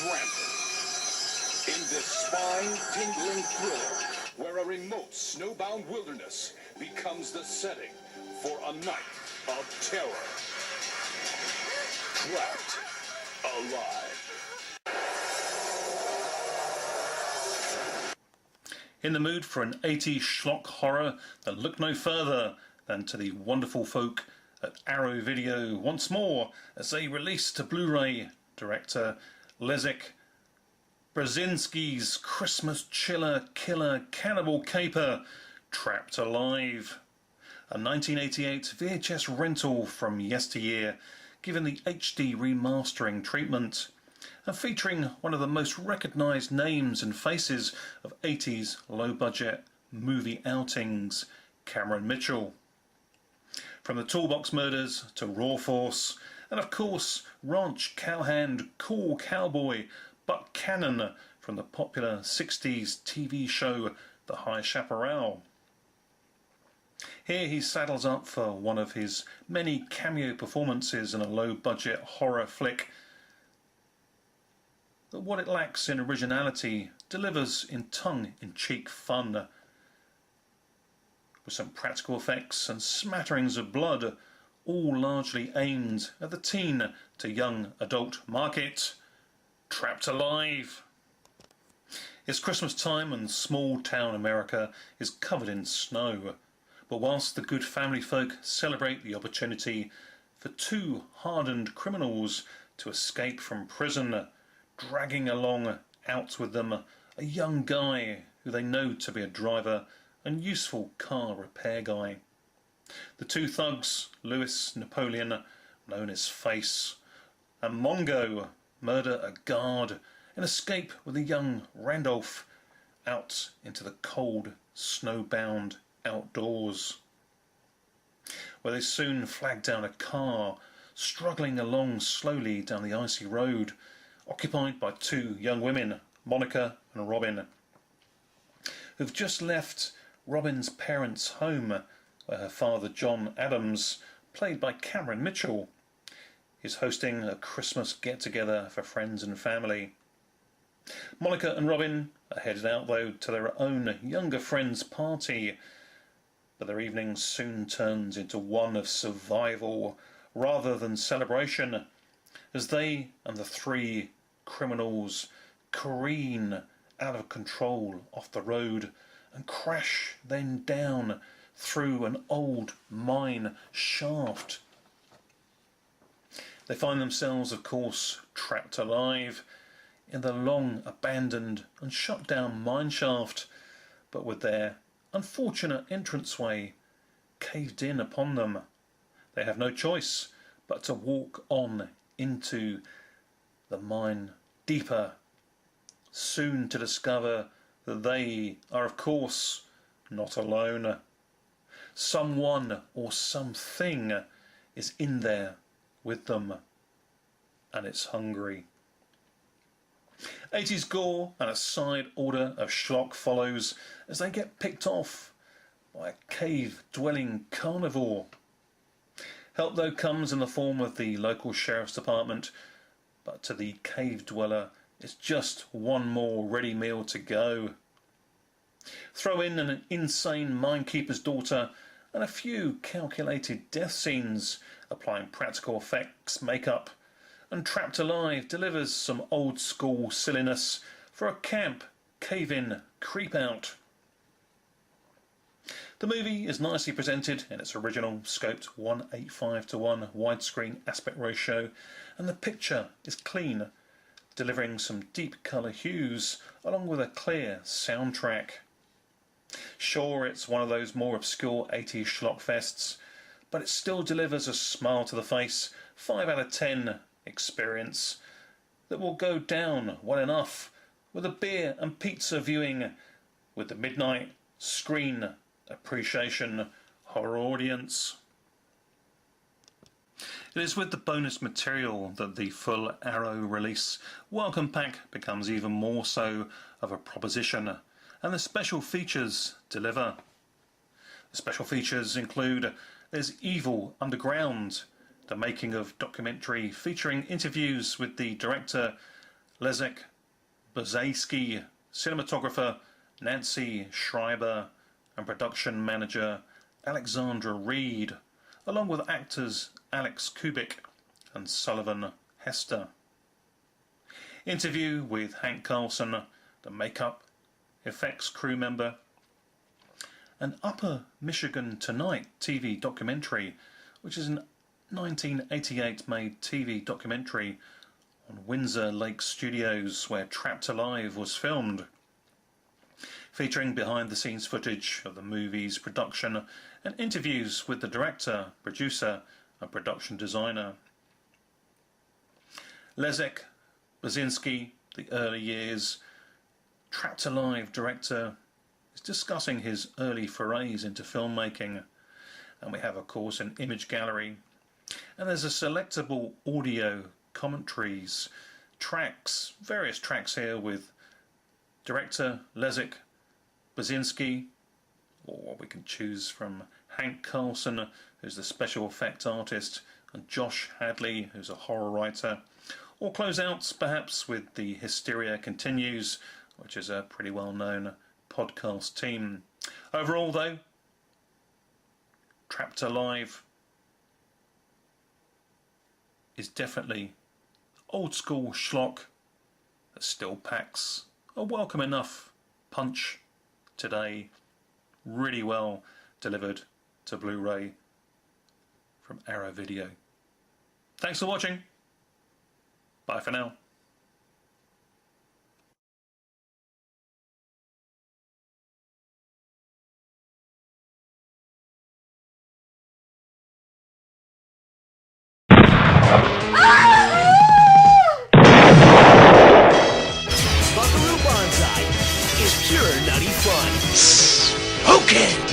runs rampant. In this spine-tingling thriller, where a remote snowbound wilderness becomes the setting for a night of terror. Trapped alive. In the mood for an 80s schlock horror, then look no further than to the wonderful folk at Arrow Video once more as they release to Blu-ray director Leszek Burzynski's Christmas chiller killer cannibal caper, Trapped Alive. A 1988 VHS rental from yesteryear, given the HD remastering treatment, and featuring one of the most recognised names and faces of 80s low-budget movie outings, Cameron Mitchell. From the Toolbox Murders to Raw Force, and of course ranch cowhand cool cowboy Buck Cannon from the popular 60s TV show The High Chaparral. Here he saddles up for one of his many cameo performances in a low-budget horror flick that, what it lacks in originality, delivers in tongue-in-cheek fun, with some practical effects and smatterings of blood, all largely aimed at the teen to young adult market. Trapped Alive. It's Christmas time and small town America is covered in snow, but whilst the good family folk celebrate the opportunity for two hardened criminals to escape from prison, dragging along out with them a young guy who they know to be a driver and useful car repair guy. The two thugs, Louis Napoleon, known as Face, and Mongo, murder a guard and escape with a young Randolph out into the cold, snowbound outdoors, where they soon flag down a car struggling along slowly down the icy road, occupied by two young women, Monica and Robin, who've just left Robin's parents' home, where her father, John Adams, played by Cameron Mitchell, is hosting a Christmas get-together for friends and family. Monica and Robin are headed out, though, to their own younger friend's party, but their evening soon turns into one of survival rather than celebration, as they and the three criminals careen out of control off the road and crash then down through an old mine shaft. They find themselves, of course, trapped alive in the long abandoned and shut down mine shaft, but with their unfortunate entranceway caved in upon them. They have no choice but to walk on into the mine deeper, soon to discover that they are, of course, not alone. Someone or something is in there with them, and it's hungry. 80s gore and a side order of schlock follows as they get picked off by a cave-dwelling carnivore. Help, though, comes in the form of the local sheriff's department, but to the cave dweller it's just one more ready meal to go. Throw in an insane minekeeper's daughter and a few calculated death scenes, applying practical effects, makeup, and Trapped Alive delivers some old school silliness for a camp, cave-in, creep-out. The movie is nicely presented in its original scoped 1:85:1 widescreen aspect ratio, and the picture is clean, delivering some deep colour hues along with a clear soundtrack. Sure, it's one of those more obscure 80s schlock fests, but it still delivers a smile to the face, 5 out of 10 experience that will go down well enough with a beer and pizza viewing with the midnight screen appreciation horror audience. It is with the bonus material that the full Arrow release welcome pack becomes even more so of a proposition, and the special features deliver. The special features include There's Evil Underground, the making of documentary featuring interviews with the director Leszek Burzynski, cinematographer Nancy Schreiber, and production manager Alexandra Reed, along with actors Alex Kubik and Sullivan Hester. Interview with Hank Carlson, the makeup effects crew member. An Upper Michigan Tonight TV documentary, which is a 1988 made TV documentary on Windsor Lake Studios where Trapped Alive was filmed, featuring behind-the-scenes footage of the movie's production and interviews with the director, producer and production designer. Leszek Burzynski, the early years Trapped Alive director, is discussing his early forays into filmmaking, and we have of course an image gallery, and there's a selectable audio commentaries, tracks, various tracks here with director Leszek Burzynski, or we can choose from Hank Carlson, who's the special effect artist, and Josh Hadley, who's a horror writer, or close out perhaps with the Hysteria Continues, which is a pretty well known podcast team. Overall though, Trapped Alive is definitely old school schlock that still packs a welcome enough punch today. Really well delivered to Blu-ray from Arrow Video. Thanks for watching. Bye for now. Buckaroo Banzai is pure nutty fun. Okay.